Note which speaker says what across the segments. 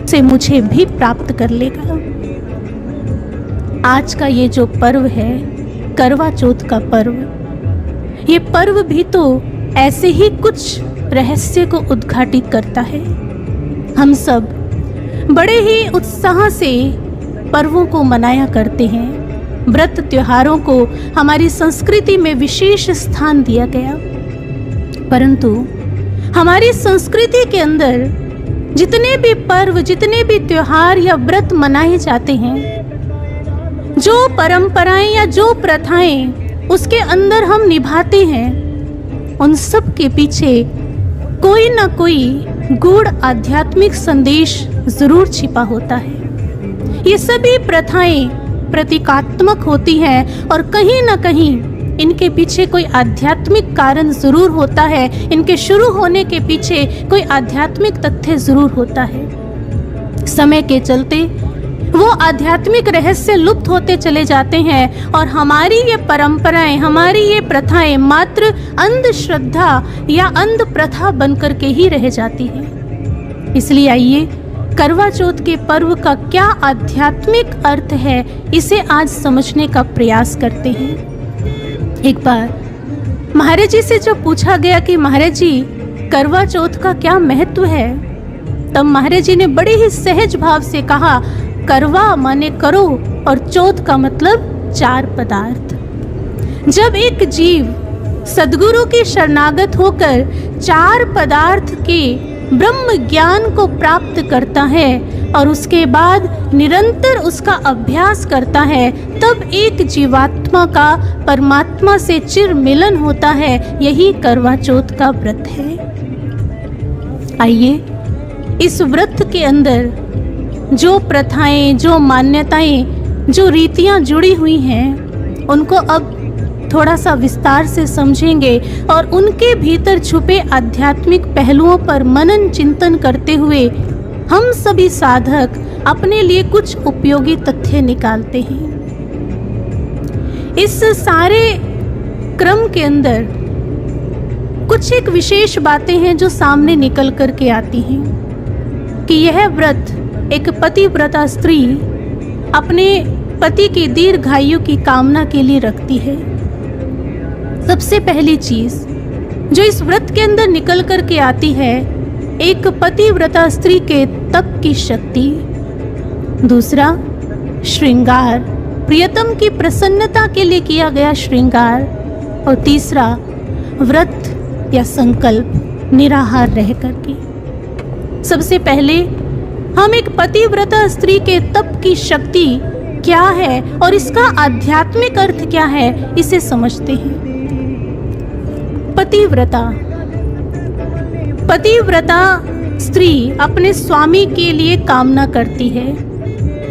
Speaker 1: से मुझे भी प्राप्त कर लेगा। आज का ये जो पर्व है, करवा चौथ का पर्व, ये पर्व भी तो ऐसे ही कुछ रहस्य को उद्घाटित करता है। हम सब बड़े ही उत्साह से पर्वों को मनाया करते हैं। व्रत त्योहारों को हमारी संस्कृति में विशेष स्थान दिया गया, परंतु हमारी संस्कृति के अंदर जितने भी पर्व, जितने भी त्योहार या व्रत मनाए जाते हैं, जो परंपराएं या जो प्रथाएं उसके अंदर हम निभाते हैं, उन सब के पीछे कोई ना कोई गूढ़ आध्यात्मिक संदेश जरूर छिपा होता है। ये सभी प्रथाएं प्रतीकात्मक होती हैं और कहीं ना कहीं इनके पीछे कोई आध्यात्मिक कारण जरूर होता है। इनके शुरू होने के पीछे कोई आध्यात्मिक तथ्य जरूर होता है। समय के चलते वो आध्यात्मिक रहस्य लुप्त होते चले जाते हैं और हमारी ये परंपराएं, हमारी ये प्रथाएं मात्र अंधश्रद्धा या अंध प्रथा बनकर के ही रह जाती हैं। इसलिए आइए करवा चौथ के पर्व का क्या आध्यात्मिक अर्थ है, इसे आज समझने का प्रयास करते हैं। एक बार महाराज जी से जब पूछा गया कि महाराज जी करवा चौथ का क्या महत्व है, तब महाराज जी ने बड़े ही सहज भाव से कहा, करवा माने करो और चौथ का मतलब 4 पदार्थ। जब एक जीव सद्गुरु की शरणागत होकर 4 पदार्थ के ब्रह्म ज्ञान को प्राप्त करता है और उसके बाद निरंतर उसका अभ्यास करता है, तब एक जीवात्मा का परमात्मा से चिर मिलन होता है। यही करवा चौथ का व्रत है। आइए इस व्रत के अंदर जो प्रथाएं, जो मान्यताएं, जो रीतियां जुड़ी हुई हैं, उनको अब थोड़ा सा विस्तार से समझेंगे और उनके भीतर छुपे आध्यात्मिक पहलुओं पर मनन चिंतन करते हुए हम सभी साधक अपने लिए कुछ उपयोगी तथ्य निकालते हैं। इस सारे क्रम के अंदर कुछ एक विशेष बातें हैं जो सामने निकल कर के आती हैं कि यह व्रत एक पतिव्रता स्त्री अपने पति की दीर्घायु की कामना के लिए रखती है। सबसे पहली चीज जो इस व्रत के अंदर निकल कर के आती है, एक पतिव्रता स्त्री के तप की शक्ति। दूसरा, श्रृंगार, प्रियतम की प्रसन्नता के लिए किया गया श्रृंगार। और तीसरा, व्रत या संकल्प, निराहार रह करके। सबसे पहले हम एक पतिव्रता स्त्री के तप की शक्ति क्या है और इसका आध्यात्मिक अर्थ क्या है, इसे समझते हैं। पतिव्रता स्त्री अपने स्वामी के लिए कामना करती है।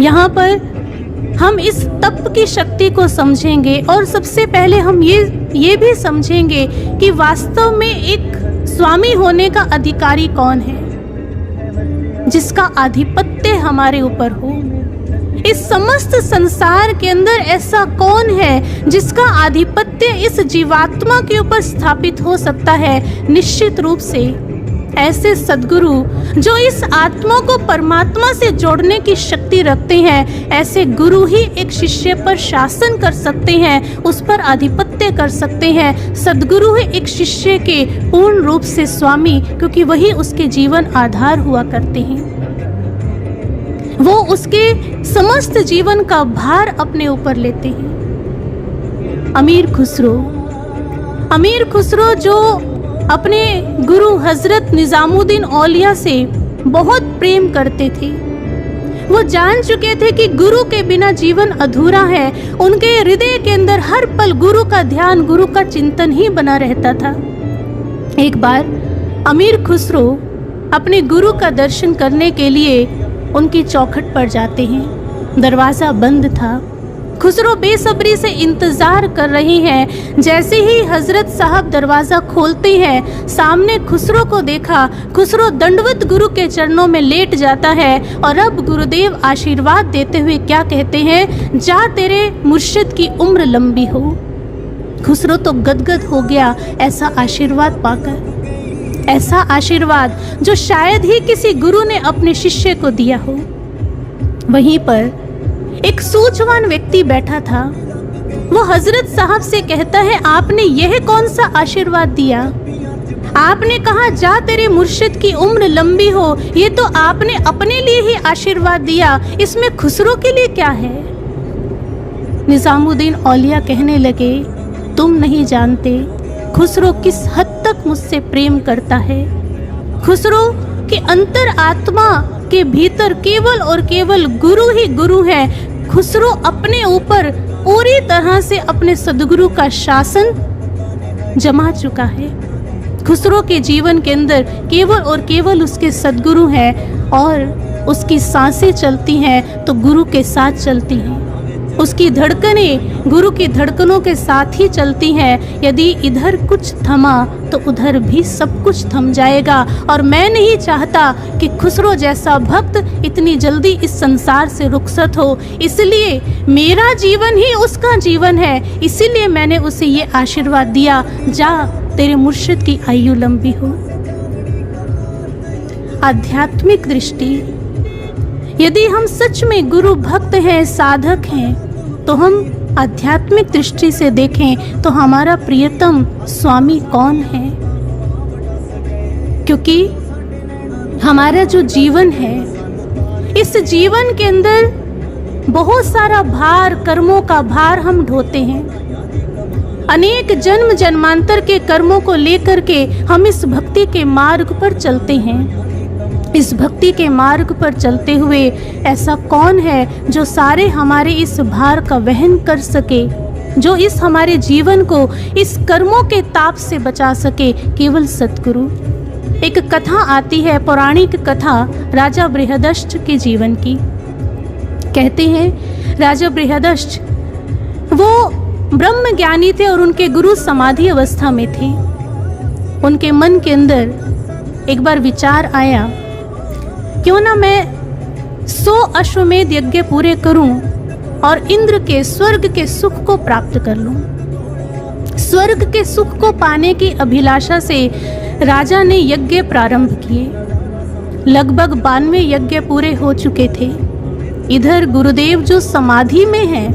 Speaker 1: यहाँ पर हम इस तप की शक्ति को समझेंगे और सबसे पहले हम ये भी समझेंगे कि वास्तव में एक स्वामी होने का अधिकारी कौन है, जिसका आधिपत्य हमारे ऊपर हो। इस समस्त संसार के अंदर ऐसा कौन है जिसका आधिपत्य इस जीवात्मा के ऊपर स्थापित हो सकता है? निश्चित रूप से ऐसे सद्गुरु जो इस आत्मा को परमात्मा से जोड़ने की शक्ति रखते हैं, ऐसे गुरु ही एक शिष्य पर शासन कर सकते हैं, उस पर आधिपत्य कर सकते हैं। सद्गुरु ही एक शिष्य के पूर्ण रूप से स्वामी, क्योंकि वही उसके जीवन आधार हुआ करते हैं। वो उसके समस्त जीवन का भार अपने ऊपर लेते हैं। अमीर खुसरो जो अपने गुरु हजरत निजामुद्दीन औलिया से बहुत प्रेम करते थे, वो जान चुके थे कि गुरु के बिना जीवन अधूरा है। उनके हृदय के अंदर हर पल गुरु का ध्यान, गुरु का चिंतन ही बना रहता था। एक बार अमीर खुसरो अपने गुरु का दर्शन करने के लिए उनकी चौखट पर जाते हैं। दरवाज़ा बंद था। खुसरो बेसब्री से इंतज़ार कर रही हैं। जैसे ही हजरत साहब दरवाज़ा खोलते हैं, सामने खुसरो को देखा। खुसरो दंडवत गुरु के चरणों में लेट जाता है और अब गुरुदेव आशीर्वाद देते हुए क्या कहते हैं, जा तेरे मुर्शिद की उम्र लंबी हो। खुसरो तो गदगद हो गया ऐसा आशीर्वाद पाकर। ऐसा आशीर्वाद जो शायद ही किसी गुरु ने अपने शिष्य को दिया हो। वहीं पर एक सूझवान व्यक्ति बैठा था। वो हजरत साहब से कहता है, आपने यह कौन सा आशीर्वाद दिया? आपने कहा जा तेरे मुर्शिद की उम्र लंबी हो, ये तो आपने अपने लिए ही आशीर्वाद दिया, इसमें खुसरो के लिए क्या है? निजामुद्दीन औलिया कहने लगे, तुम नहीं जानते खुसरो किस हद तक मुझसे प्रेम करता है। खुसरो की अंतर आत्मा के भीतर केवल और केवल गुरु ही गुरु है। खुसरो अपने ऊपर पूरी तरह से अपने सदगुरु का शासन जमा चुका है। खुसरो के जीवन के अंदर केवल और केवल उसके सदगुरु हैं और उसकी सांसें चलती हैं तो गुरु के साथ चलती हैं। उसकी धड़कनें गुरु की धड़कनों के साथ ही चलती हैं। यदि इधर कुछ थमा तो उधर भी सब कुछ थम जाएगा। और मैं नहीं चाहता कि खुसरो जैसा भक्त इतनी जल्दी इस संसार से रुखसत हो, इसलिए मेरा जीवन ही उसका जीवन है। इसीलिए मैंने उसे ये आशीर्वाद दिया, जा तेरे मुर्शिद की आयु लंबी हो। आध्यात्मिक दृष्टि, यदि हम सच में गुरु भक्त हैं, साधक हैं, तो हम आध्यात्मिक दृष्टि से देखें तो हमारा प्रियतम स्वामी कौन है? क्योंकि हमारा जो जीवन है, इस जीवन के अंदर बहुत सारा भार, कर्मों का भार हम ढोते हैं। अनेक जन्म जन्मांतर के कर्मों को लेकर के हम इस भक्ति के मार्ग पर चलते हैं। इस भक्ति के मार्ग पर चलते हुए ऐसा कौन है जो सारे हमारे इस भार का वहन कर सके, जो इस हमारे जीवन को इस कर्मों के ताप से बचा सके? केवल सतगुरु। एक कथा आती है, पौराणिक कथा राजा बृहदश्च के जीवन की। कहते हैं राजा बृहदश्च वो ब्रह्म ज्ञानी थे और उनके गुरु समाधि अवस्था में थे। उनके मन के अंदर एक बार विचार आया, क्यों ना मैं 100 अश्वमेध यज्ञ पूरे करूं और इंद्र के स्वर्ग के सुख को प्राप्त कर लूं। स्वर्ग के सुख को पाने की अभिलाषा से राजा ने यज्ञ प्रारंभ किए। लगभग 92 यज्ञ पूरे हो चुके थे। इधर गुरुदेव जो समाधि में हैं,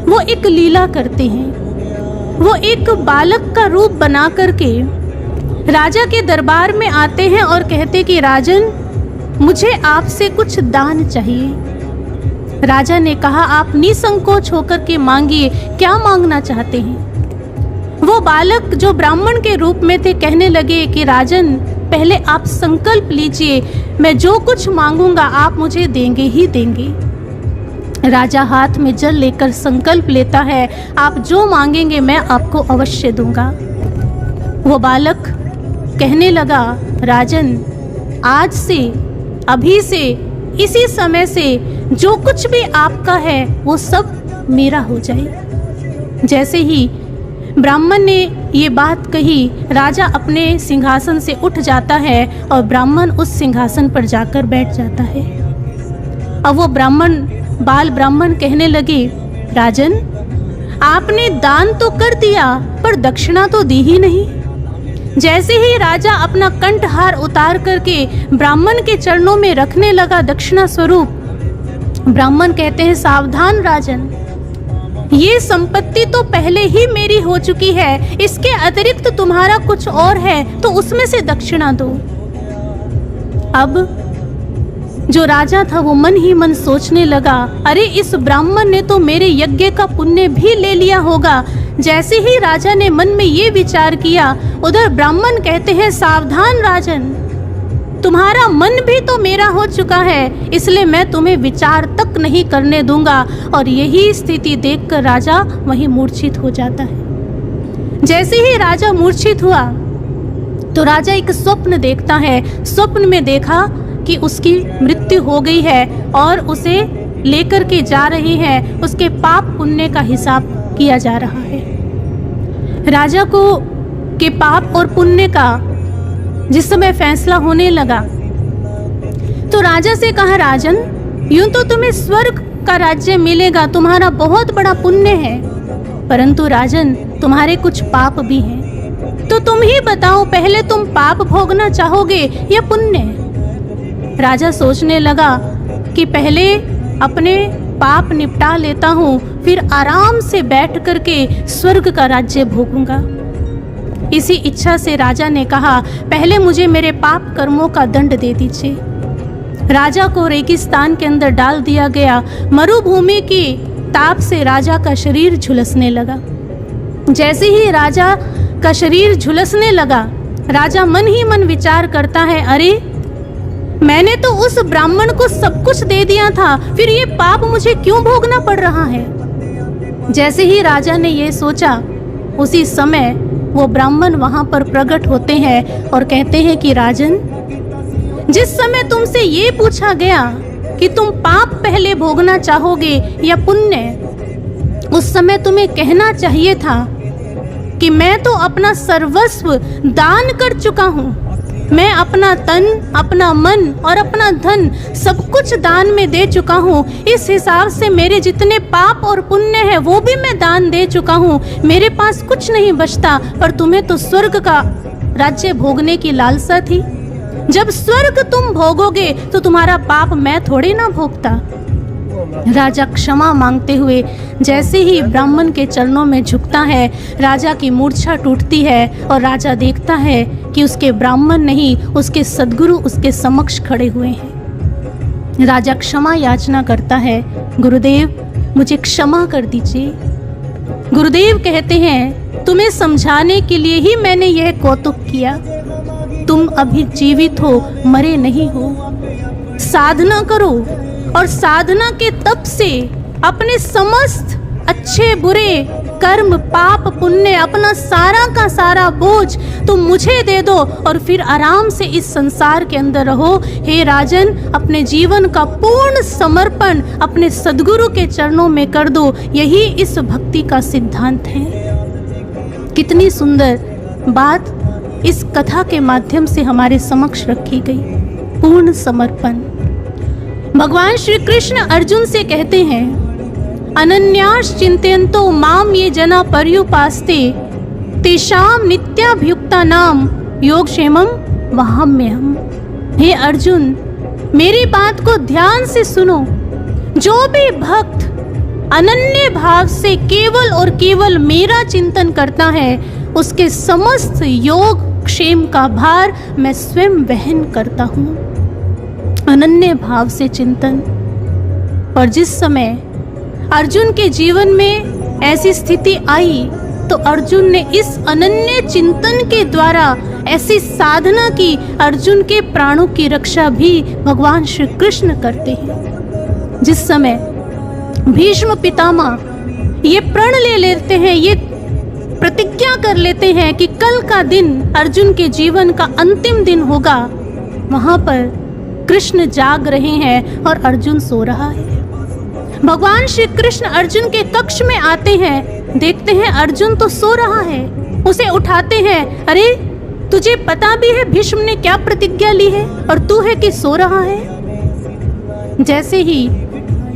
Speaker 1: वो एक लीला करते हैं। वो एक बालक का रूप बना करके राजा के दरबार में आते हैं और कहते कि राजन, मुझे आपसे कुछ दान चाहिए। राजा ने कहा, आप निसंकोच होकर के मांगिए, क्या मांगना चाहते हैं? वो बालक जो ब्राह्मण के रूप में थे कहने लगे कि राजन, पहले आप संकल्प लीजिए, मैं जो कुछ मांगूंगा आप मुझे देंगे ही देंगे। राजा हाथ में जल लेकर संकल्प लेता है, आप जो मांगेंगे मैं आपको अवश्य दूंगा। वो बालक कहने लगा, राजन, आज से, अभी से, इसी समय से जो कुछ भी आपका है वो सब मेरा हो जाए। जैसे ही ब्राह्मण ने ये बात कही, राजा अपने सिंहासन से उठ जाता है और ब्राह्मण उस सिंहासन पर जाकर बैठ जाता है। अब वो बाल ब्राह्मण कहने लगे, राजन, आपने दान तो कर दिया पर दक्षिणा तो दी ही नहीं। जैसे ही राजा अपना कंठहार उतार करके ब्राह्मण के चरणों में रखने लगा दक्षिणा स्वरूप, ब्राह्मण कहते हैं, सावधान राजन, ये संपत्ति तो पहले ही मेरी हो चुकी है, इसके अतिरिक्त तुम्हारा कुछ और है तो उसमें से दक्षिणा दो। अब जो राजा था वो मन ही मन सोचने लगा, अरे इस ब्राह्मण ने तो मेरे यज्ञ का पुण्य भी ले लिया होगा। जैसे ही राजा ने मन में ये विचार किया, उधर ब्राह्मण कहते हैं, सावधान राजन, तुम्हारा मन भी तो मेरा हो चुका है, इसलिए मैं तुम्हें विचार तक नहीं करने दूंगा। और यही स्थिति देखकर राजा वहीं मूर्छित हो जाता है। जैसे ही राजा मूर्छित हुआ तो राजा एक स्वप्न देखता है। स्वप्न में देखा कि उसकी मृत्यु हो गई है और उसे लेकर के जा रहे हैं, उसके पाप पुण्य का हिसाब किया जा रहा है। राजा को के पाप और पुण्य का जिस समय फैसला होने लगा तो राजा से कहा, राजन, यूं तो तुम्हें स्वर्ग का राज्य मिलेगा, तुम्हारा बहुत बड़ा पुण्य है, परंतु राजन, तुम्हारे कुछ पाप भी हैं। तो तुम ही बताओ, पहले तुम पाप भोगना चाहोगे या पुण्य? राजा सोचने लगा कि पहले अपने पाप निपटा लेता हूँ, फिर आराम से बैठ करके स्वर्ग का राज्य भोगूंगा। इसी इच्छा से राजा ने कहा, पहले मुझे मेरे पाप कर्मों का दंड दे दीजिए। राजा को रेगिस्तान के अंदर डाल दिया गया। मरुभूमि की ताप से राजा का शरीर झुलसने लगा। जैसे ही राजा का शरीर झुलसने लगा, राजा मन ही मन विचार करता है, अरे मैंने तो उस ब्राह्मण को सब कुछ दे दिया था, फिर ये पाप मुझे क्यों भोगना पड़ रहा है? जैसे ही राजा ने ये सोचा, उसी समय वो ब्राह्मण वहां पर प्रकट होते हैं और कहते हैं कि राजन, जिस समय तुमसे ये पूछा गया कि तुम पाप पहले भोगना चाहोगे या पुण्य, उस समय तुम्हें कहना चाहिए था कि मैं तो अपना सर्वस्व दान कर चुका हूँ। मैं अपना तन, अपना मन और अपना धन सब कुछ दान में दे चुका हूँ। इस हिसाब से मेरे जितने पाप और पुण्य है वो भी मैं दान दे चुका हूँ। मेरे पास कुछ नहीं बचता, पर तुम्हें तो स्वर्ग का राज्य भोगने की लालसा थी। जब स्वर्ग तुम भोगोगे तो तुम्हारा पाप मैं थोड़े ना भोगता। राजा क्षमा मांगते हुए जैसे ही ब्राह्मण के चरणों में झुकता है, राजा की मूर्छा टूटती है और राजा देखता है कि उसके ब्राह्मण नहीं, उसके सद्गुरु उसके समक्ष खड़े हुए हैं। राजा क्षमा याचना करता है, गुरुदेव मुझे क्षमा कर दीजिए। गुरुदेव कहते हैं, तुम्हें समझाने के लिए ही मैंने यह कौतुक किया। तुम अभी जीवित हो, मरे नहीं हो। साधना करो और साधना के तप से अपने समस्त अच्छे बुरे कर्म, पाप, पुण्य, अपना सारा का सारा बोझ तुम मुझे दे दो और फिर आराम से इस संसार के अंदर रहो। हे राजन, अपने जीवन का पूर्ण समर्पण अपने सद्गुरु के चरणों में कर दो। यही इस भक्ति का सिद्धांत है। कितनी सुंदर बात इस कथा के माध्यम से हमारे समक्ष रखी गई, पूर्ण समर्पण। भगवान श्री कृष्ण अर्जुन से कहते हैं, अनन्यास चिंतयन्तो माम ये जना पर्युपास्ते तेषाम नित्याभियुक्ता नाम योगक्षेमम वहाम्यहम्। हे अर्जुन, मेरी बात को ध्यान से सुनो। जो भी भक्त अनन्य भाव से केवल और केवल मेरा चिंतन करता है, उसके समस्त योग क्षेम का भार मैं स्वयं वहन करता हूँ। अनन्य भाव से चिंतन। और जिस समय अर्जुन के जीवन में ऐसी स्थिति आई तो अर्जुन ने इस अनन्य चिंतन के द्वारा ऐसी साधना की, अर्जुन के प्राणों की रक्षा भी भगवान श्री कृष्ण करते हैं। जिस समय भीष्म पितामह ये प्रण ले लेते हैं, ये प्रतिज्ञा कर लेते हैं कि कल का दिन अर्जुन के जीवन का अंतिम दिन होगा, वहां पर कृष्ण जाग रहे हैं और अर्जुन सो रहा है। भगवान श्री कृष्ण अर्जुन के कक्ष में आते हैं, देखते हैं अर्जुन तो सो रहा है। उसे उठाते हैं, अरे तुझे पता भी है भीष्म ने क्या प्रतिज्ञा ली है और तू है कि सो रहा है। जैसे ही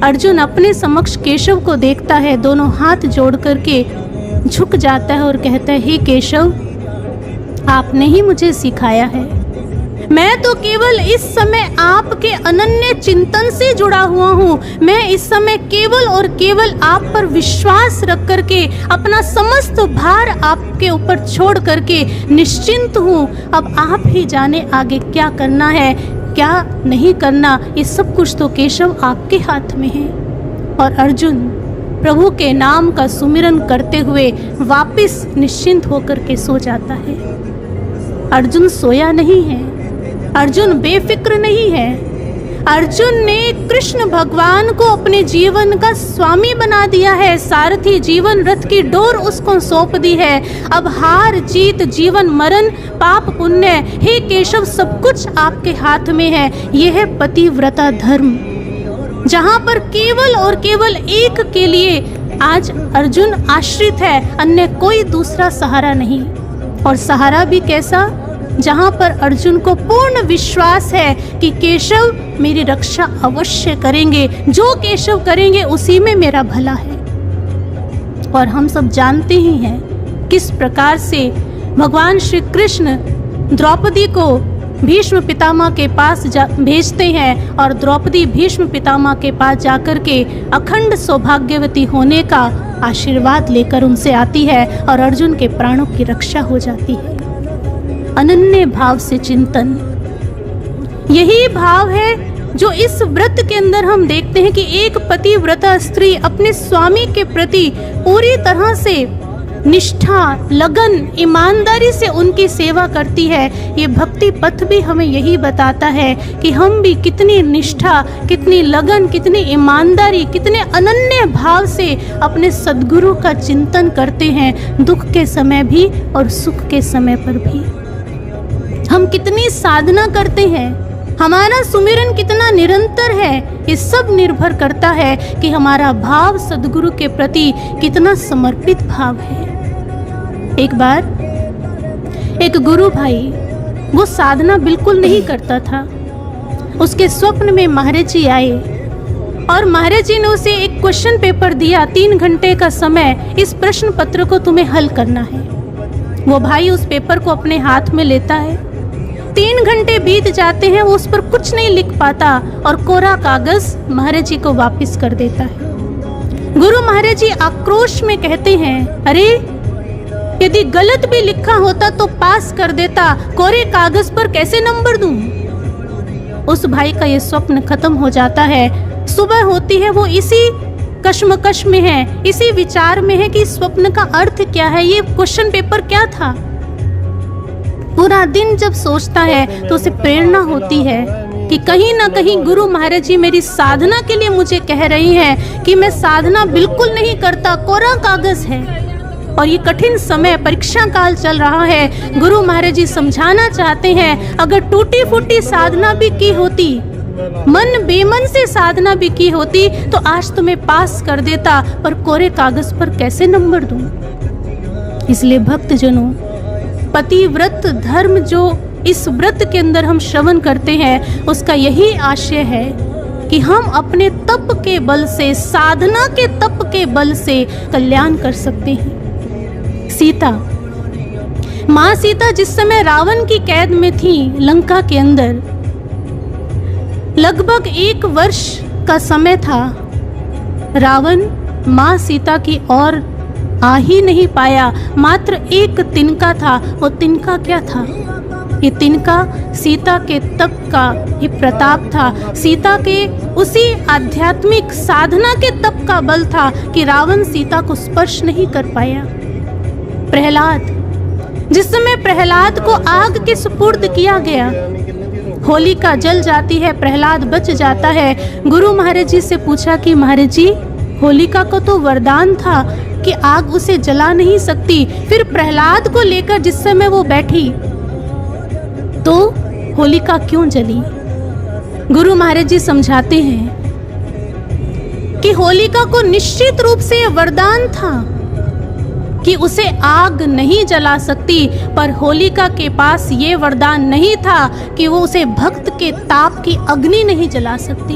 Speaker 1: अर्जुन अपने समक्ष केशव को देखता है, दोनों हाथ जोड़ करके झुक जाता है और कहता है, हे केशव, आपने ही मुझे सिखाया है। मैं तो केवल इस समय आपके अनन्य चिंतन से जुड़ा हुआ हूँ। मैं इस समय केवल और केवल आप पर विश्वास रख करके अपना समस्त भार आपके ऊपर छोड़ करके निश्चिंत हूँ। अब आप ही जाने आगे क्या करना है, क्या नहीं करना, ये सब कुछ तो केशव आपके हाथ में है। और अर्जुन प्रभु के नाम का सुमिरन करते हुए वापस निश्चिंत होकर के सो जाता है। अर्जुन सोया नहीं है, अर्जुन बेफिक्र नहीं है। अर्जुन ने कृष्ण भगवान को अपने जीवन का स्वामी बना दिया है, सारथी, जीवन रथ की डोर उसको सौंप दी है। अब हार जीत, जीवन मरण, पाप पुण्य, हे केशव, सब कुछ आपके हाथ में है। यह है पतिव्रता धर्म, जहाँ पर केवल और केवल एक के लिए आज अर्जुन आश्रित है, अन्य कोई दूसरा सहारा नहीं। और सहारा भी कैसा, जहाँ पर अर्जुन को पूर्ण विश्वास है कि केशव मेरी रक्षा अवश्य करेंगे, जो केशव करेंगे उसी में मेरा भला है। और हम सब जानते ही हैं किस प्रकार से भगवान श्री कृष्ण द्रौपदी को भीष्म पितामह के पास भेजते हैं और द्रौपदी भीष्म पितामह के पास जाकर के अखंड सौभाग्यवती होने का आशीर्वाद लेकर उनसे आती है और अर्जुन के प्राणों की रक्षा हो जाती है। अनन्य भाव से चिंतन, यही भाव है जो इस व्रत के अंदर हम देखते हैं कि एक पतिव्रता स्त्री अपने स्वामी के प्रति पूरी तरह से निष्ठा, लगन, ईमानदारी से उनकी सेवा करती है। ये भक्ति पथ भी हमें यही बताता है कि हम भी कितनी निष्ठा, कितनी लगन, कितनी ईमानदारी, कितने अनन्य भाव से अपने सद्गुरु का चिंतन करते हैं, दुख के समय भी और सुख के समय पर भी। हम कितनी साधना करते हैं, हमारा सुमिरन कितना निरंतर है, ये सब निर्भर करता है कि हमारा भाव सद्गुरु के प्रति कितना समर्पित भाव है। एक बार एक गुरु भाई, वो साधना बिल्कुल नहीं करता था। उसके स्वप्न में महाराज जी आए और महाराज जी ने उसे एक क्वेश्चन पेपर दिया, 3 घंटे का समय, इस प्रश्न पत्र को तुम्हें हल करना है। वो भाई उस पेपर को अपने हाथ में लेता है। 3 घंटे बीत जाते हैं, वो उस पर कुछ नहीं लिख पाता और कोरा कागज महाराज जी को वापस कर देता है। गुरु महाराज जी आक्रोश में कहते हैं, अरे यदि गलत भी लिखा होता तो पास कर देता, कोरे कागज पर कैसे नंबर दूं? उस भाई का ये स्वप्न खत्म हो जाता है। सुबह होती है, वो इसी कश्मकश में है, इसी विचार में है कि स्वप्न का अर्थ क्या है, ये क्वेश्चन पेपर क्या था। पूरा दिन जब सोचता है तो उसे प्रेरणा होती है कि कहीं ना कहीं गुरु महाराज जी मेरी साधना के लिए मुझे कह रही हैं कि मैं साधना बिल्कुल नहीं करता, कोरा कागज है। और ये कठिन समय, परीक्षा काल चल रहा है। गुरु महाराज जी समझाना चाहते हैं, अगर टूटी फूटी साधना भी की होती, मन बेमन से साधना भी की होती, तो आज तुम्हें पास कर देता, पर कोरे कागज पर कैसे नंबर दूं? इसलिए भक्तजनों, पतिव्रत धर्म जो इस व्रत के अंदर हम श्रवण करते हैं, उसका यही आशय है कि हम अपने तप के बल से, साधना के तप के बल से कल्याण कर सकते हैं। सीता, माँ सीता जिस समय रावण की कैद में थी लंका के अंदर, लगभग 1 वर्ष का समय था, रावण माँ सीता की ओर आ ही नहीं पाया। मात्र एक तिनका था। वो तिनका क्या था? ये तिनका सीता के तप का ये प्रताप था, सीता के उसी आध्यात्मिक साधना के तप का बल था कि रावण सीता को स्पर्श नहीं कर पाया। प्रहलाद, जिस समय प्रहलाद को आग के सुपुर्द किया गया, होलिका जल जाती है, प्रहलाद बच जाता है। गुरु महाराज जी से पूछा कि महाराज जी, होलिका को तो वरदान था कि आग उसे जला नहीं सकती, फिर प्रहलाद को लेकर जिस समय वो बैठी तो होलिका क्यों जली? गुरु महाराज जी समझाते हैं कि होलिका को निश्चित रूप से यह वरदान था कि उसे आग नहीं जला सकती, पर होलिका के पास ये वरदान नहीं था कि वो उसे भक्त के ताप की अग्नि नहीं जला सकती।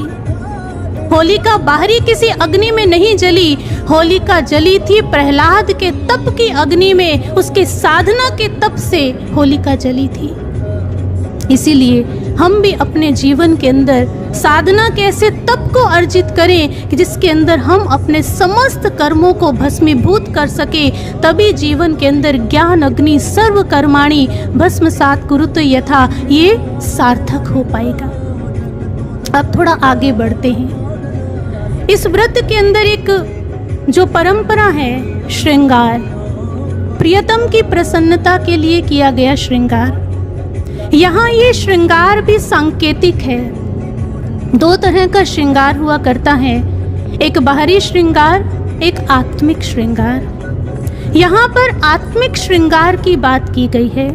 Speaker 1: होलिका बाहरी किसी अग्नि में नहीं जली, होलिका जली थी प्रहलाद के तप की अग्नि में, उसके साधना के तप से होलिका जली थी। इसीलिए हम भी अपने जीवन के अंदर साधना के ऐसे तप को अर्जित करें कि जिसके अंदर हम अपने समस्त कर्मों को भस्मीभूत कर सके, तभी जीवन के अंदर ज्ञान अग्नि सर्व कर्माणि भस्मसात कुरुत यथा ये सार्थक हो पाएगा। अब थोड़ा आगे बढ़ते हैं। इस व्रत के अंदर एक जो परंपरा है, श्रृंगार, प्रियतम की प्रसन्नता के लिए किया गया श्रृंगार। यहाँ ये श्रृंगार भी सांकेतिक है। 2 तरह का श्रृंगार हुआ करता है, एक बाहरी श्रृंगार, एक आत्मिक श्रृंगार। यहाँ पर आत्मिक श्रृंगार की बात की गई है।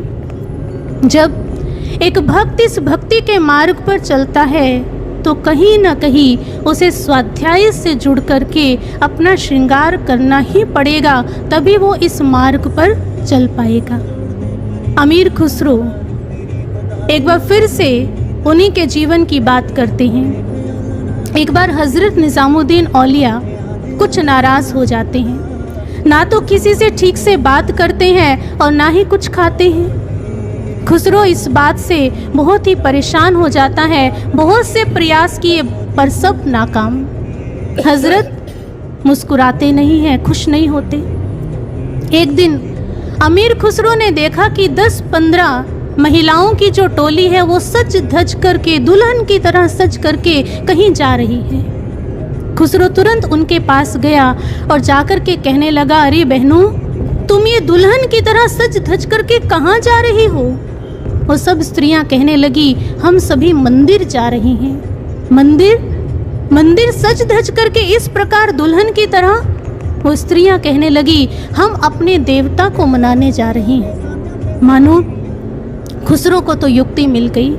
Speaker 1: जब एक भक्त इस भक्ति के मार्ग पर चलता है तो कहीं ना कहीं उसे स्वाध्याय से जुड़ करके अपना श्रृंगार करना ही पड़ेगा, तभी वो इस मार्ग पर चल पाएगा। अमीर खुसरो, एक बार फिर से उन्हीं के जीवन की बात करते हैं। एक बार हजरत निजामुद्दीन औलिया कुछ नाराज हो जाते हैं। ना तो किसी से ठीक से बात करते हैं और ना ही कुछ खाते हैं। खुसरो इस बात से बहुत ही परेशान हो जाता है। बहुत से प्रयास किए पर सब नाकाम। हजरत मुस्कुराते नहीं हैं, खुश नहीं होते। एक दिन अमीर खुसरो ने देखा कि 10-15 महिलाओं की जो टोली है वो सज धज करके, दुल्हन की तरह सज करके कहीं जा रही है। खुसरो तुरंत उनके पास गया और जाकर के कहने लगा, अरे बहनों, तुम ये दुल्हन की तरह सज धज करके कहाँ जा रही हो? वो सब स्त्रियां कहने लगी, हम सभी मंदिर जा रही हैं। मंदिर सज धज करके इस प्रकार दुल्हन की तरह? वो स्त्रियां कहने लगी, हम अपने देवता को मनाने जा रही हैं। मानो खुसरो को तो युक्ति मिल गई।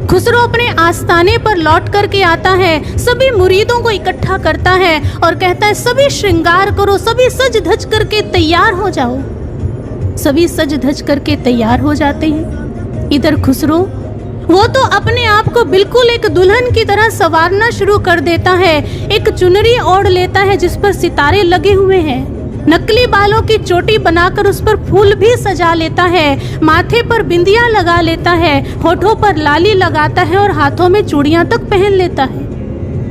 Speaker 1: खुसरो अपने आस्थाने पर लौट करके आता है, सभी मुरीदों को इकट्ठा करता है और कहता है, सभी श्रृंगार करो, सभी सज धज करके तैयार हो जाओ। सभी सज धज करके तैयार हो जाते हैं। इधर खुसरो वो तो अपने आप को बिल्कुल एक दुल्हन की तरह संवारना शुरू कर देता है। एक चुनरी ओढ़ लेता है जिस पर सितारे लगे हुए हैं। नकली बालों की चोटी बनाकर उस पर फूल भी सजा लेता है। माथे पर बिंदिया लगा लेता है, होठों पर लाली लगाता है और हाथों में चूड़ियां तक पहन लेता है।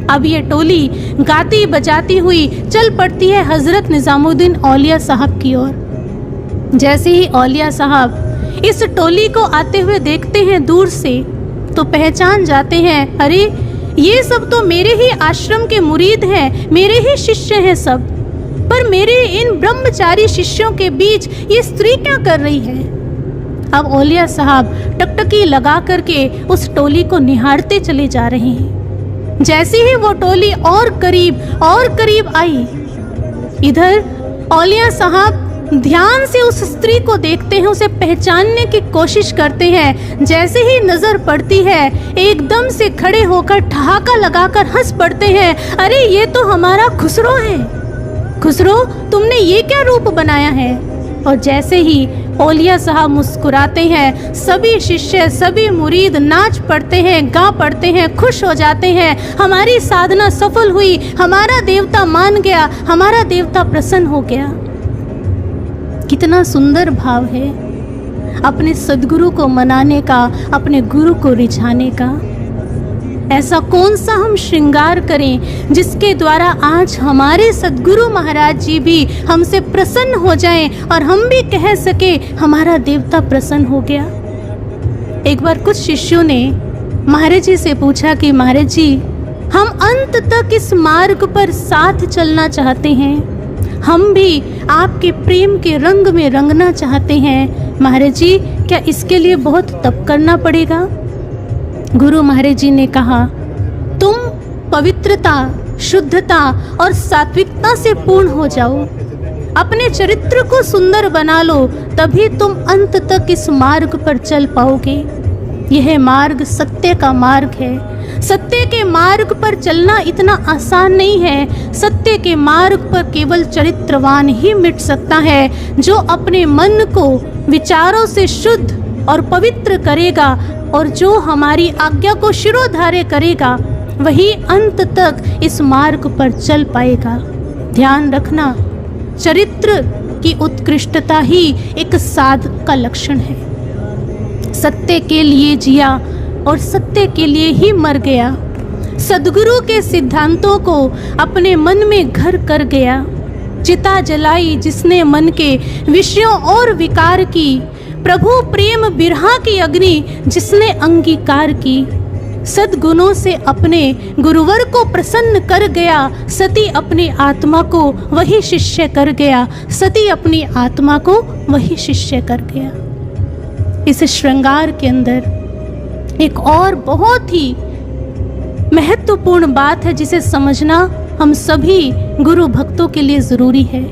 Speaker 1: अब ये टोली गाती बजाती हुई चल पड़ती है हजरत निजामुद्दीन औलिया साहब की ओर। जैसे ही औलिया साहब इस टोली को आते हुए देखते हैं दूर से, तो पहचान जाते हैं, अरे ये सब तो मेरे ही आश्रम के मुरीद हैं, मेरे ही शिष्य हैं सब। पर मेरे इन ब्रह्मचारी शिष्यों के बीच ये स्त्री क्या कर रही है? अब औलिया साहब टकटकी लगा करके उस टोली को निहारते चले जा रहे हैं। जैसे ही वो टोली और करीब आई, इधर औलिया साहब ध्यान से उस स्त्री को देखते हैं, उसे पहचानने की कोशिश करते हैं। जैसे ही नजर पड़ती है, एकदम से खड़े होकर ठहाका लगाकर हंस पड़ते हैं, अरे ये तो हमारा खुसरो है। खुसरो, तुमने ये क्या रूप बनाया है? और जैसे ही औलिया साहब मुस्कुराते हैं, सभी शिष्य, सभी मुरीद नाच पड़ते हैं, गा पड़ते हैं, खुश हो जाते हैं। हमारी साधना सफल हुई, हमारा देवता मान गया, हमारा देवता प्रसन्न हो गया। कितना सुंदर भाव है अपने सद्गुरु को मनाने का, अपने गुरु को रिझाने का। ऐसा कौन सा हम श्रृंगार करें जिसके द्वारा आज हमारे सद्गुरु महाराज जी भी हमसे प्रसन्न हो जाएं और हम भी कह सके हमारा देवता प्रसन्न हो गया। एक बार कुछ शिष्यों ने महाराज जी से पूछा कि महाराज जी, हम अंत तक इस मार्ग पर साथ चलना चाहते हैं, हम भी आपके प्रेम के रंग में रंगना चाहते हैं। महाराज जी, क्या इसके लिए बहुत तप करना पड़ेगा? गुरु महाराज जी ने कहा, तुम पवित्रता, शुद्धता और सात्विकता से पूर्ण हो जाओ, अपने चरित्र को सुंदर बना लो, तभी तुम अंत तक इस मार्ग पर चल पाओगे। यह मार्ग सत्य का मार्ग है। सत्य के मार्ग पर चलना इतना आसान नहीं है। सत्य के मार्ग पर केवल चरित्रवान ही मिट सकता है। जो अपने मन को विचारों से शुद्ध और पवित्र करेगा और जो हमारी आज्ञा को शिरोधार्य करेगा, वही अंत तक इस मार्ग पर चल पाएगा। ध्यान रखना, चरित्र की उत्कृष्टता ही एक साधक का लक्षण है। सत्य के लिए जिया और सत्य के लिए ही मर गया। सद्गुरु के सिद्धांतों को अपने मन में घर कर गया। चिता जलाई जिसने मन के विषयों और विकार की, प्रभु प्रेम बिरहा की अग्नि जिसने अंगीकार की। सद्गुणों से अपने गुरुवर को प्रसन्न कर गया, सती अपनी आत्मा को वही शिष्य कर गया। सती अपनी आत्मा को वही शिष्य कर गया। इस श्रृंगार के अंदर एक और बहुत ही महत्वपूर्ण बात है जिसे समझना हम सभी गुरु भक्तों के लिए जरूरी है।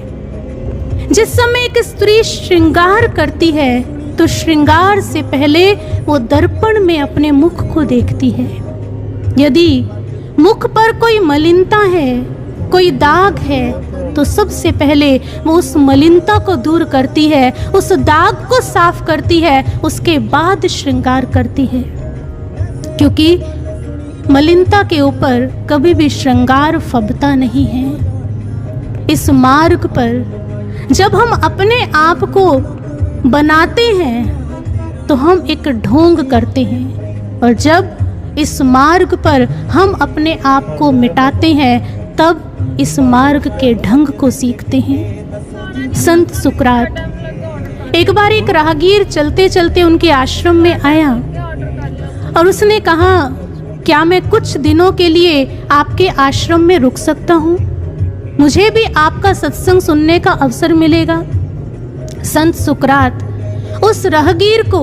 Speaker 1: जिस समय एक स्त्री श्रृंगार करती है तो श्रृंगार से पहले वो दर्पण में अपने मुख को देखती है। यदि मुख पर कोई मलिनता है, कोई दाग है, तो सबसे पहले वो उस मलिनता को दूर करती है, उस दाग को साफ करती है, उसके बाद श्रृंगार करती है। क्योंकि मलिनता के ऊपर कभी भी श्रृंगार फबता नहीं है। इस मार्ग पर जब हम अपने आप को बनाते हैं तो हम एक ढोंग करते हैं, और जब इस मार्ग पर हम अपने आप को मिटाते हैं तब इस मार्ग के ढंग को सीखते हैं। संत सुकरात, एक बार एक राहगीर चलते चलते उनके आश्रम में आया और उसने कहा, क्या मैं कुछ दिनों के लिए आपके आश्रम में रुक सकता हूँ? मुझे भी आपका सत्संग सुनने का अवसर मिलेगा। संत सुकरात उस राहगीर को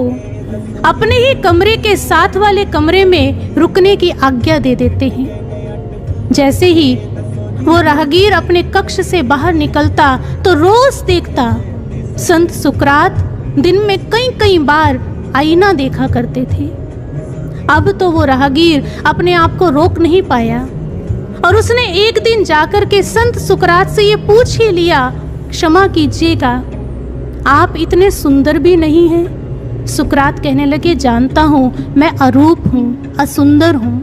Speaker 1: अपने ही कमरे के साथ वाले कमरे में रुकने की आज्ञा दे देते हैं। जैसे ही वो राहगीर अपने कक्ष से बाहर निकलता तो रोज देखता संत सुकरात दिन में कई कई बार आईना देखा करते थे। अब तो वो राहगीर अपने आप को रोक नहीं पाया और उसने एक दिन जाकर के संत सुकरात से ये पूछ ही लिया, क्षमा कीजिएगा, आप इतने सुंदर भी नहीं हैं। सुकरात कहने लगे, जानता हूँ मैं अरूप हूँ, असुंदर हूँ,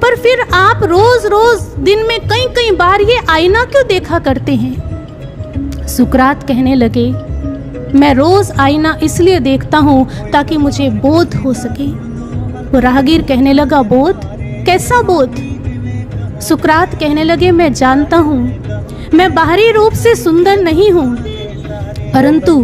Speaker 1: पर फिर आप रोज रोज दिन में कई कई बार ये आईना क्यों देखा करते हैं? सुकरात कहने लगे, मैं रोज आईना इसलिए देखता हूँ ताकि मुझे बोध हो सके। वो राहगीर कहने लगा, बोध? कैसा बोध? सुकरात कहने लगे, मैं जानता हूँ मैं बाहरी रूप से सुंदर नहीं हूँ, परंतु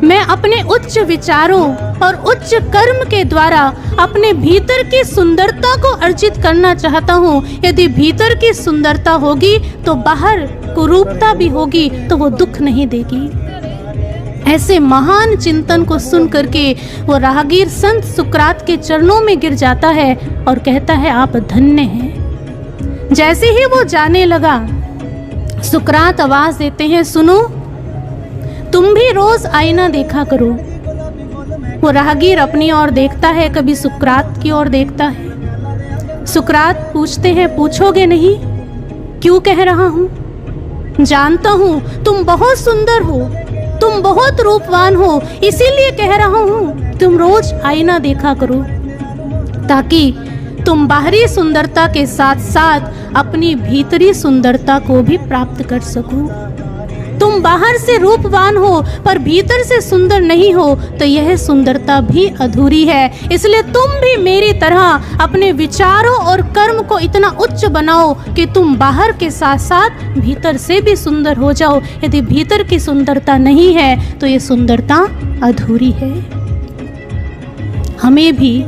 Speaker 1: मैं अपने उच्च विचारों और उच्च कर्म के द्वारा अपने भीतर की सुंदरता को अर्जित करना चाहता हूँ। यदि भीतर की सुंदरता होगी तो बाहर कुरूपता भी होगी तो वो दुख नहीं देगी। ऐसे महान चिंतन को सुन करके वो राहगीर संत सुकरात के चरणों में गिर जाता है और कहता है, आप धन्य हैं। जैसे ही वो जाने लगा, सुकरात आवाज देते हैं, सुनो, तुम भी रोज आईना देखा करो। वो राहगीर अपनी ओर देखता है, कभी सुकरात की ओर देखता है। सुकरात पूछते हैं, पूछोगे नहीं? क्यों कह रहा हूँ? जानता हूँ तुम बहुत सुंदर हो, तुम बहुत रूपवान हो, इसीलिए कह रहा हूँ तुम रोज आईना देखा करो, ताकि तुम बाहरी सुंदरता के साथ साथ अपनी भीतरी सुंदरता को भी प्राप्त कर सको। तुम बाहर से रूपवान हो पर भीतर से सुंदर नहीं हो तो यह सुंदरता भी अधूरी है। इसलिए तुम भी मेरी तरह अपने विचारों और कर्म को इतना उच्च बनाओ कि तुम बाहर के साथ साथ भीतर से भी सुंदर हो जाओ। यदि भीतर की सुंदरता नहीं है तो ये सुंदरता अधूरी है। हमें भी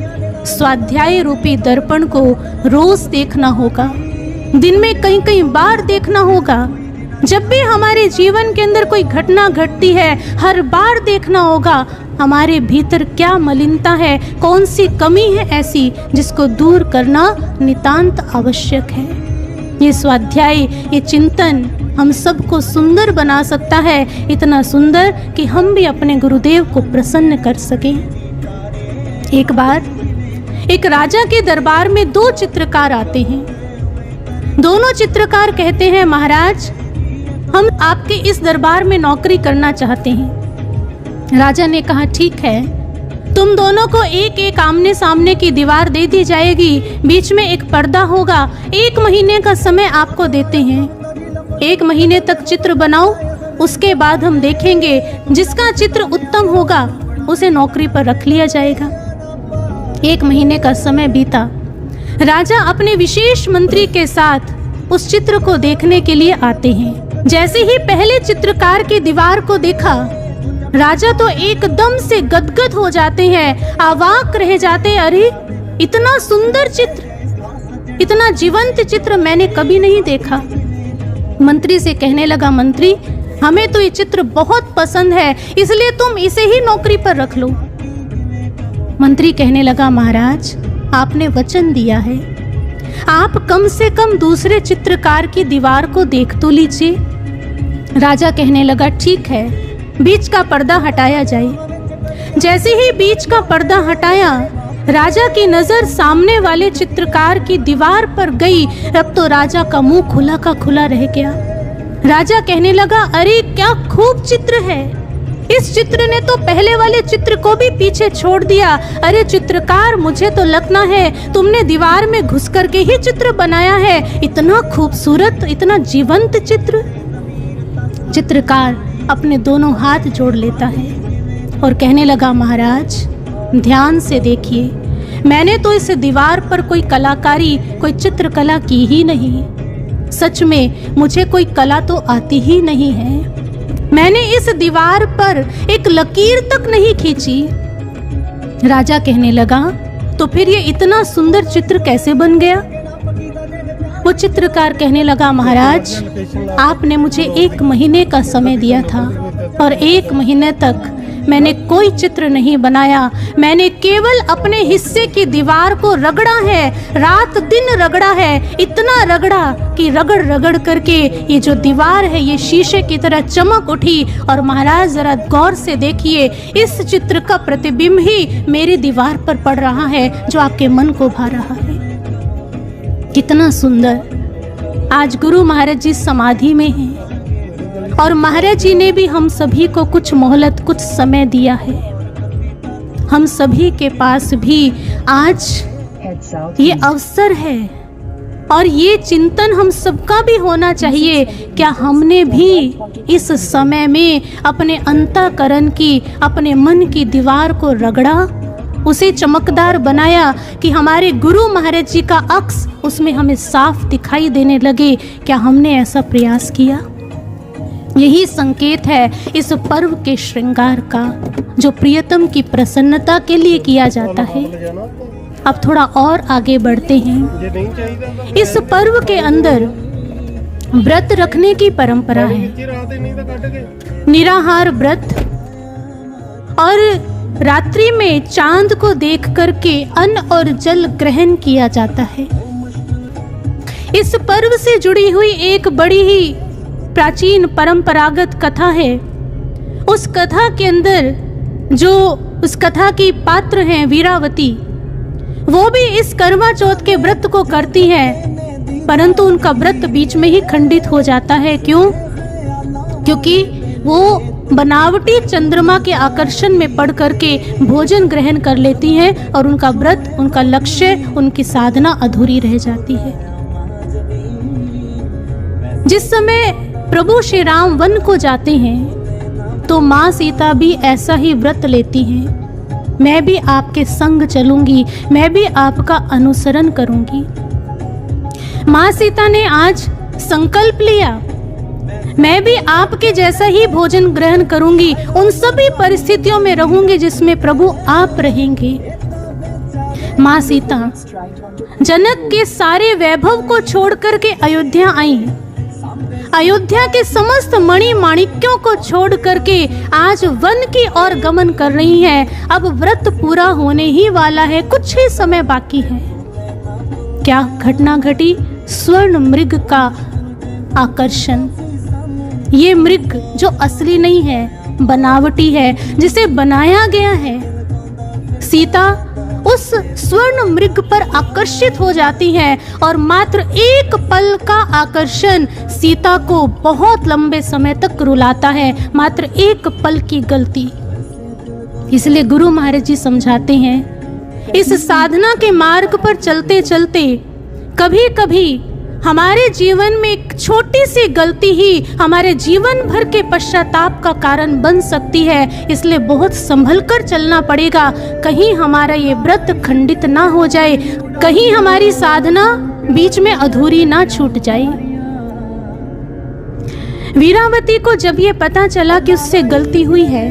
Speaker 1: स्वाध्याय रूपी दर्पण को रोज देखना होगा, दिन में कई कई बार देखना होगा। जब भी हमारे जीवन के अंदर कोई घटना घटती है, हर बार देखना होगा हमारे भीतर क्या मलिनता है, कौन सी कमी है ऐसी जिसको दूर करना नितांत आवश्यक है। ये स्वाध्याय, ये चिंतन हम सबको सुंदर बना सकता है, इतना सुंदर कि हम भी अपने गुरुदेव को प्रसन्न कर सकें। एक बार एक राजा के दरबार में दो चित्रकार आते हैं। दोनों चित्रकार कहते हैं, महाराज, हम आपके इस दरबार में नौकरी करना चाहते हैं। राजा ने कहा, ठीक है, तुम दोनों को एक एक आमने सामने की दीवार दे दी जाएगी, बीच में एक पर्दा होगा। 1 महीने का समय आपको देते हैं। 1 महीने तक चित्र बनाओ, उसके बाद हम देखेंगे जिसका चित्र उत्तम होगा उसे नौकरी पर रख लिया जाएगा। 1 महीने का समय बीता। राजा अपने विशेष मंत्री के साथ उस चित्र को देखने के लिए आते हैं। जैसे ही पहले चित्रकार की दीवार को देखा, राजा तो एकदम से गदगद हो जाते हैं, अवाक रह जाते हैं। अरे, इतना सुंदर चित्र, इतना जीवंत चित्र मैंने कभी नहीं देखा। मंत्री से कहने लगा, मंत्री, हमें तो ये चित्र बहुत पसंद है, इसलिए तुम इसे ही नौकरी पर रख लो। मंत्री कहने लगा, महाराज, आपने वचन दिया है, आप कम से कम दूसरे चित्रकार की दीवार को देख तो लीजिए। राजा कहने लगा, ठीक है, बीच का पर्दा हटाया जाए। जैसे ही बीच का पर्दा हटाया, राजा की नजर सामने वाले चित्रकार की दीवार पर गई। अब तो राजा का मुंह खुला का खुला रह गया। राजा कहने लगा, अरे क्या खूब चित्र है, इस चित्र ने तो पहले वाले चित्र को भी पीछे छोड़ दिया। अरे चित्रकार, मुझे तो लगता है तुमने दीवार में घुस करके ही चित्र बनाया है, इतना खूबसूरत, इतना जीवंत चित्र। चित्रकार अपने दोनों हाथ जोड़ लेता है और कहने लगा, महाराज ध्यान से देखिए, मैंने तो इस दीवार पर कोई कलाकारी, कोई चित्रकला की ही नहीं। सच में मुझे कोई कला तो आती ही नहीं है। मैंने इस दीवार पर एक लकीर तक नहीं खींची। राजा कहने लगा, तो फिर ये इतना सुंदर चित्र कैसे बन गया? वो चित्रकार कहने लगा, महाराज आपने मुझे 1 महीने का समय दिया था और 1 महीने तक मैंने कोई चित्र नहीं बनाया। मैंने केवल अपने हिस्से की दीवार को रगड़ा है, रात दिन रगड़ा है, इतना रगड़ा कि रगड़ रगड़ करके ये जो दीवार है ये शीशे की तरह चमक उठी। और महाराज जरा गौर से देखिए, इस चित्र का प्रतिबिंब ही मेरी दीवार पर पड़ रहा है जो आपके मन को भा रहा है। कितना सुंदर। आज गुरु महाराज जी समाधि में हैं और महाराज जी ने भी हम सभी को कुछ मोहलत, कुछ समय दिया है। हम सभी के पास भी आज ये अवसर है और ये चिंतन हम सबका भी होना चाहिए, क्या हमने भी इस समय में अपने अंतःकरण की, अपने मन की दीवार को रगड़ा, उसे चमकदार बनाया कि हमारे गुरु महाराज जी का अक्स उसमें हमें साफ दिखाई देने लगे? क्या हमने ऐसा प्रयास किया? यही संकेत है इस पर्व के श्रृंगार का, जो प्रियतम की प्रसन्नता के लिए किया जाता है। अब थोड़ा और आगे बढ़ते हैं। इस पर्व के अंदर व्रत रखने की परंपरा है, निराहार व्रत, और रात्रि में चांद को देख करके अन्न और जल ग्रहण किया जाता है। इस पर्व से जुड़ी हुई एक बड़ी ही प्राचीन परंपरागत कथा है। उस कथा के अंदर जो उस कथा की पात्र हैं वीरावती, वो भी इस करवा चौथ के व्रत को करती हैं, परंतु उनका व्रत बीच में ही खंडित हो जाता है। क्यों? क्योंकि वो बनावटी चंद्रमा के आकर्षण में पड़ करके भोजन ग्रहण कर लेती हैं और उनका व्रत, उनका लक्ष्य, उनकी साधना अधूरी रह जाती है। जिस समय प्रभु श्री राम वन को जाते हैं तो माँ सीता भी ऐसा ही व्रत लेती हैं, मैं भी आपके संग चलूंगी, मैं भी आपका अनुसरण करूंगी। माँ सीता ने आज संकल्प लिया, मैं भी आपके जैसा ही भोजन ग्रहण करूंगी, उन सभी परिस्थितियों में रहूंगी जिसमें प्रभु आप रहेंगे। माँ सीता जनक के सारे वैभव को छोड़ करके अयोध्या आई। अयोध्या के समस्त मणि माणिक्यों को छोड़ करके आज वन की ओर गमन कर रही हैं। अब व्रत पूरा होने ही वाला है, कुछ ही समय बाकी है। क्या घटना घटी? स्वर्ण मृग का आकर्षण। ये मृग जो असली नहीं है, बनावटी है, जिसे बनाया गया है। सीता उस स्वर्ण मृग पर आकर्षित हो जाती हैं और मात्र एक पल का आकर्षण सीता को बहुत लंबे समय तक रुलाता है, मात्र एक पल की गलती। इसलिए गुरु महाराज जी समझाते हैं, इस साधना के मार्ग पर चलते चलते कभी कभी हमारे जीवन में एक छोटी सी गलती ही हमारे जीवन भर के पश्चाताप का कारण बन सकती है। इसलिए बहुत संभल कर चलना पड़ेगा, कहीं हमारा ये व्रत खंडित ना हो जाए, कहीं हमारी साधना बीच में अधूरी ना छूट जाए। वीरावती को जब ये पता चला कि उससे गलती हुई है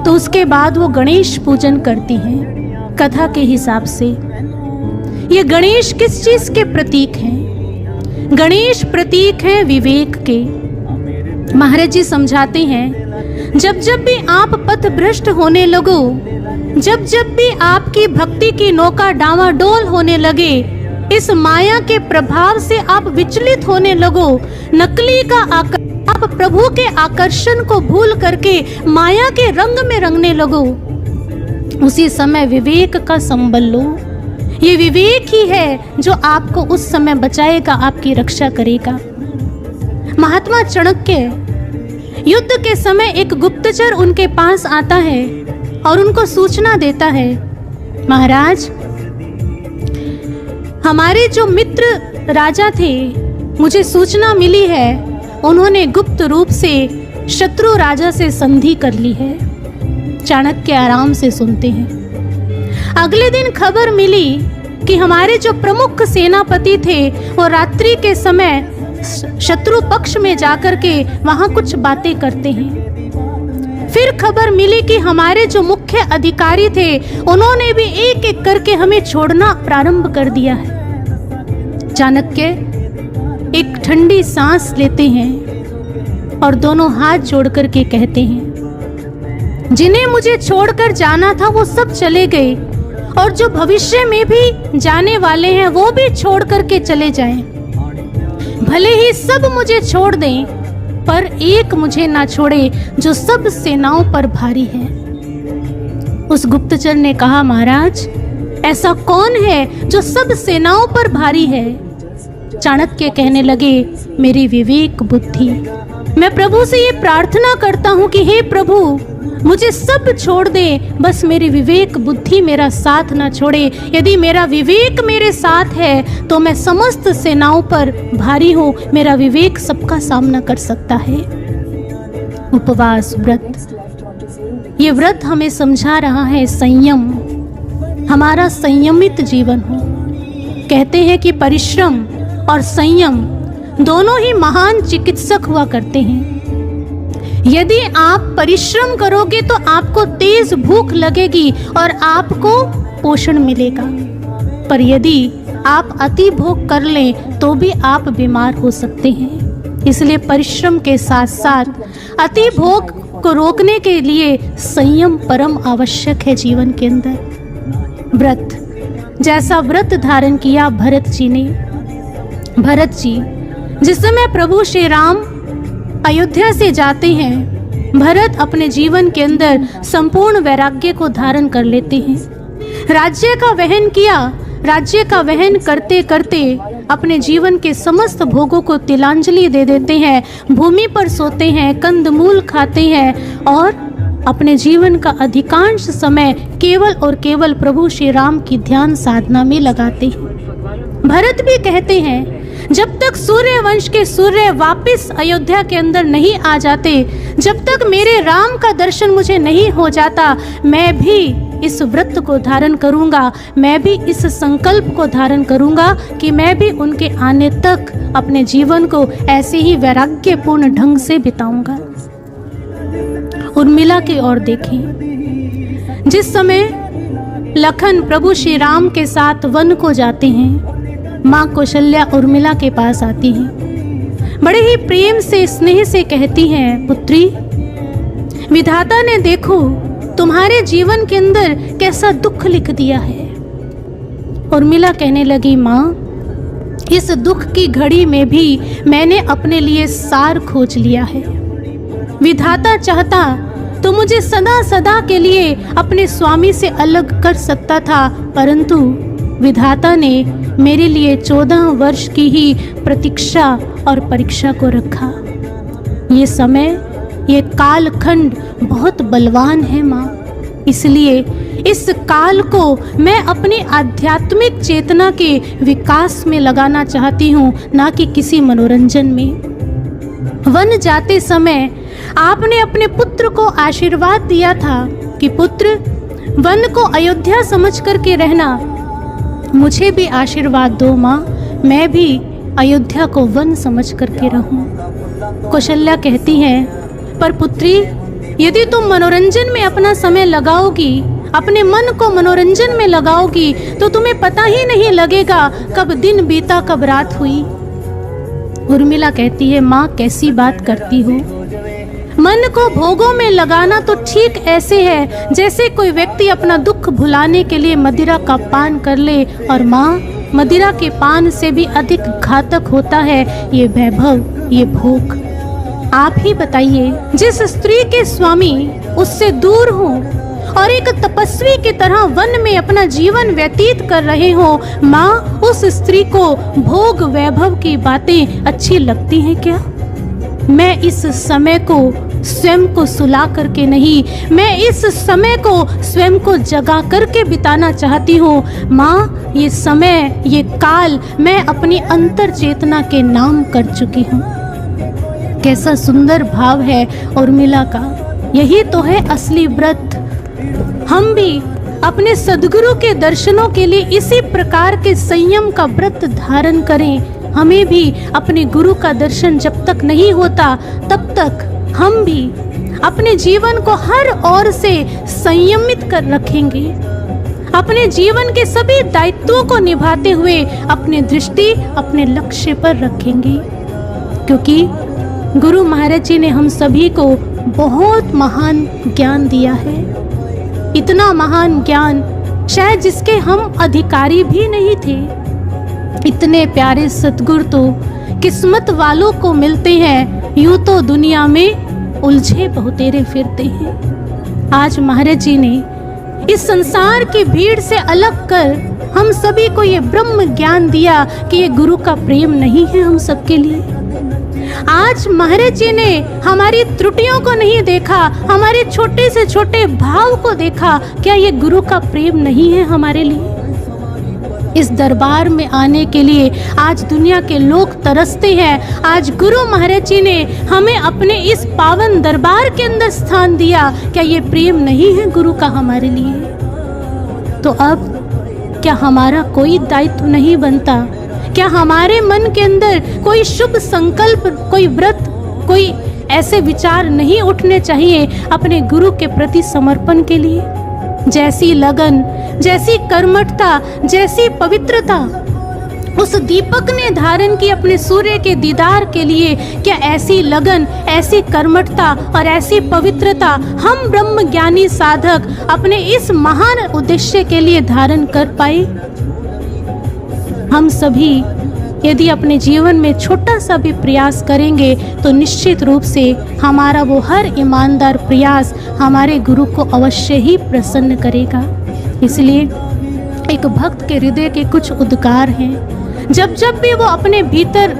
Speaker 1: तो उसके बाद वो गणेश पूजन करती हैं। कथा के हिसाब से ये गणेश किस चीज के प्रतीक हैं? गणेश प्रतीक है विवेक के। महाराज जी समझाते हैं, जब जब भी आप पथ भ्रष्ट होने लगो, जब जब भी आपकी भक्ति की नौका डावाडोल होने लगे, इस माया के प्रभाव से आप विचलित होने लगो, नकली का आप प्रभु के आकर्षण को भूल करके माया के रंग में रंगने लगो, उसी समय विवेक का संबल लो। ये विवेक ही है जो आपको उस समय बचाएगा, आपकी रक्षा करेगा। महात्मा चाणक्य युद्ध के समय एक गुप्तचर उनके पास आता है और उनको सूचना देता है, महाराज हमारे जो मित्र राजा थे, मुझे सूचना मिली है उन्होंने गुप्त रूप से शत्रु राजा से संधि कर ली है। चाणक्य आराम से सुनते हैं। अगले दिन खबर मिली कि हमारे जो प्रमुख सेनापति थे वो रात्रि के समय शत्रु पक्ष में जाकर के वहां कुछ बातें करते हैं। फिर खबर मिली कि हमारे जो मुख्य अधिकारी थे उन्होंने भी एक एक करके हमें छोड़ना प्रारंभ कर दिया है। चाणक्य एक ठंडी सांस लेते हैं और दोनों हाथ जोड़ करके कहते हैं, जिन्हें मुझे छोड़कर जाना था वो सब चले गए और जो भविष्य में भी जाने वाले हैं वो भी छोड़ करके चले जाएं। भले ही सब मुझे छोड़ दें पर एक मुझे ना छोड़े जो सब सेनाओं पर भारी है। उस गुप्तचर ने कहा, महाराज ऐसा कौन है जो सब सेनाओं पर भारी है? चाणक्य कहने लगे, मेरी विवेक बुद्धि। मैं प्रभु से ये प्रार्थना करता हूँ कि हे प्रभु मुझे सब छोड़ दे, बस मेरी विवेक बुद्धि मेरा साथ ना छोड़े। यदि मेरा विवेक मेरे साथ है तो मैं समस्त सेनाओं पर भारी हूँ, मेरा विवेक सबका सामना कर सकता है। उपवास व्रत, ये व्रत हमें समझा रहा है संयम, हमारा संयमित जीवन हो। कहते हैं कि परिश्रम और संयम दोनों ही महान चिकित्सक हुआ करते हैं। यदि आप परिश्रम करोगे तो आपको तेज भूख लगेगी और आपको पोषण मिलेगा, पर यदि आप अति भोग कर लें तो भी आप बीमार हो सकते हैं। इसलिए परिश्रम के साथ साथ अति भोग को रोकने के लिए संयम परम आवश्यक है जीवन के अंदर। व्रत, जैसा व्रत धारण किया भरत जी ने। भरत जी जिस समय प्रभु श्री राम अयोध्या से जाते हैं, भरत अपने जीवन के अंदर संपूर्ण वैराग्य को धारण कर लेते हैं। राज्य का वहन किया, राज्य का वहन करते करते अपने जीवन के समस्त भोगों को तिलांजलि दे देते हैं, भूमि पर सोते हैं, कंदमूल खाते हैं और अपने जीवन का अधिकांश समय केवल और केवल प्रभु श्री राम की ध्यान साधना में लगाते हैं। भरत भी कहते हैं, जब तक सूर्यवंश के सूर्य वापस अयोध्या के अंदर नहीं आ जाते, जब तक मेरे राम का दर्शन मुझे नहीं हो जाता, मैं भी इस व्रत को धारण करूंगा, मैं भी इस संकल्प को धारण करूंगा कि मैं भी उनके आने तक अपने जीवन को ऐसे ही वैराग्यपूर्ण ढंग से बिताऊंगा। उर्मिला की ओर देखें। जिस समय लखन प्रभु श्री राम के साथ वन को जाते हैं, माँ कौशल्या उर्मिला के पास आती हैं, बड़े ही प्रेम से स्नेह से कहती हैं, पुत्री विधाता ने देखो तुम्हारे जीवन के अंदर कैसा दुख लिख दिया है। उर्मिला कहने लगी, माँ इस दुख की घड़ी में भी मैंने अपने लिए सार खोज लिया है। विधाता चाहता तो मुझे सदा सदा के लिए अपने स्वामी से अलग कर सकता था, परंतु विधाता ने मेरे लिए 14 वर्ष की ही प्रतीक्षा और परीक्षा को रखा। ये समय, ये कालखंड बहुत बलवान है माँ, इसलिए इस काल को मैं अपनी आध्यात्मिक चेतना के विकास में लगाना चाहती हूँ, ना कि किसी मनोरंजन में। वन जाते समय आपने अपने पुत्र को आशीर्वाद दिया था कि पुत्र वन को अयोध्या समझ करके रहना, मुझे भी आशीर्वाद दो माँ, मैं भी अयोध्या को वन समझ करके रहूं। कौशल्या कहती है, पर पुत्री यदि तुम मनोरंजन में अपना समय लगाओगी, अपने मन को मनोरंजन में लगाओगी, तो तुम्हें पता ही नहीं लगेगा कब दिन बीता कब रात हुई। उर्मिला कहती है, माँ कैसी बात करती हो? मन को भोगों में लगाना तो ठीक ऐसे है जैसे कोई व्यक्ति अपना दुख भुलाने के लिए मदिरा का पान कर ले, और माँ मदिरा के पान से भी अधिक घातक होता है ये वैभव, ये भोग। आप ही बताइए, जिस स्त्री के स्वामी उससे दूर हो और एक तपस्वी की तरह वन में अपना जीवन व्यतीत कर रहे हो, माँ उस स्त्री को भोग वैभव की बातें अच्छी लगती हैं क्या? मैं इस समय को स्वयं को सुला करके नहीं, मैं इस समय को स्वयं को जगा करके बिताना चाहती हूँ। माँ ये समय, ये काल मैं अपनी अंतर चेतना के नाम कर चुकी हूँ। कैसा सुंदर भाव है उर्मिला का। यही तो है असली व्रत। हम भी अपने सद्गुरु के दर्शनों के लिए इसी प्रकार के संयम का व्रत धारण करें। हमें भी अपने गुरु का दर्शन जब तक नहीं होता तब तक हम भी अपने जीवन को हर ओर से संयमित कर रखेंगे। अपने जीवन के सभी दायित्वों को निभाते हुए अपनी दृष्टि अपने लक्ष्य पर रखेंगे, क्योंकि गुरु महाराज जी ने हम सभी को बहुत महान ज्ञान दिया है। इतना महान ज्ञान शायद जिसके हम अधिकारी भी नहीं थे। इतने प्यारे सद्गुरु तो किस्मत वालों को मिलते हैं, यूं तो दुनिया में उलझे बहुतेरे फिरते हैं। आज महाराज जी ने इस संसार की भीड़ से अलग कर हम सभी को ये ब्रह्म ज्ञान दिया कि ये गुरु का प्रेम नहीं है हम सबके लिए। आज महाराज जी ने हमारी त्रुटियों को नहीं देखा, हमारे छोटे से छोटे भाव को देखा। क्या ये गुरु का प्रेम नहीं है हमारे लिए? इस दरबार में आने के लिए आज दुनिया के लोग तरसते हैं। आज गुरु महाराज जी ने हमें अपने इस पावन दरबार के अंदर स्थान दिया। क्या ये प्रेम नहीं है गुरु का हमारे लिए? तो अब क्या हमारा कोई दायित्व नहीं बनता? क्या हमारे मन के अंदर कोई शुभ संकल्प, कोई व्रत, कोई ऐसे विचार नहीं उठने चाहिए अपने गुरु के प्रति समर्पण के लिए? जैसी लगन, जैसी कर्मठता, जैसी पवित्रता उस दीपक ने धारण की अपने सूर्य के दीदार के लिए, क्या ऐसी लगन, ऐसी कर्मठता और ऐसी पवित्रता हम ब्रह्म ज्ञानी साधक अपने इस महान उद्देश्य के लिए धारण कर पाए? हम सभी यदि अपने जीवन में छोटा सा भी प्रयास करेंगे तो निश्चित रूप से हमारा वो हर ईमानदार प्रयास हमारे गुरु को अवश्य ही प्रसन्न करेगा। इसलिए एक भक्त के हृदय के कुछ उद्गार हैं। जब जब भी वो अपने भीतर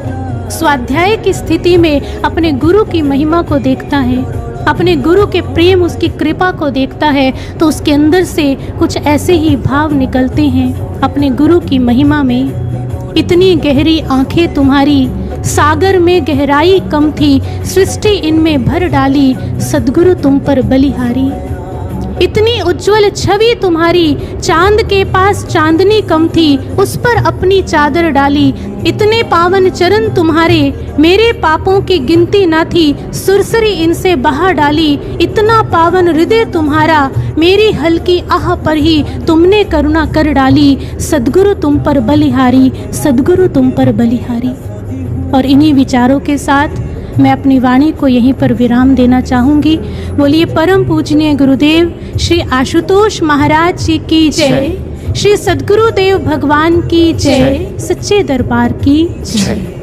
Speaker 1: स्वाध्याय की स्थिति में अपने गुरु की महिमा को देखता है, अपने गुरु के प्रेम, उसकी कृपा को देखता है, तो उसके अंदर से कुछ ऐसे ही भाव निकलते हैं अपने गुरु की महिमा में। इतनी गहरी आंखें तुम्हारी, सागर में गहराई कम थी, सृष्टि इनमें भर डाली, सद्गुरु तुम पर बलिहारी। इतनी उज्जवल छवि तुम्हारी, चांद के पास चांदनी कम थी, उस पर अपनी चादर डाली। इतने पावन चरण तुम्हारे, मेरे पापों की गिनती ना थी, सुरसरी इनसे बहा डाली। इतना पावन हृदय तुम्हारा, मेरी हल्की आह पर ही तुमने करुणा कर डाली। सद्गुरु तुम पर बलिहारी, सद्गुरु तुम पर बलिहारी। और इन्हीं विचारों के साथ मैं अपनी वाणी को यहीं पर विराम देना चाहूँगी। बोलिए परम पूजनीय गुरुदेव श्री आशुतोष महाराज जी की जय, श्री सद्गुरुदेव भगवान की जय, सच्चे दरबार की जय।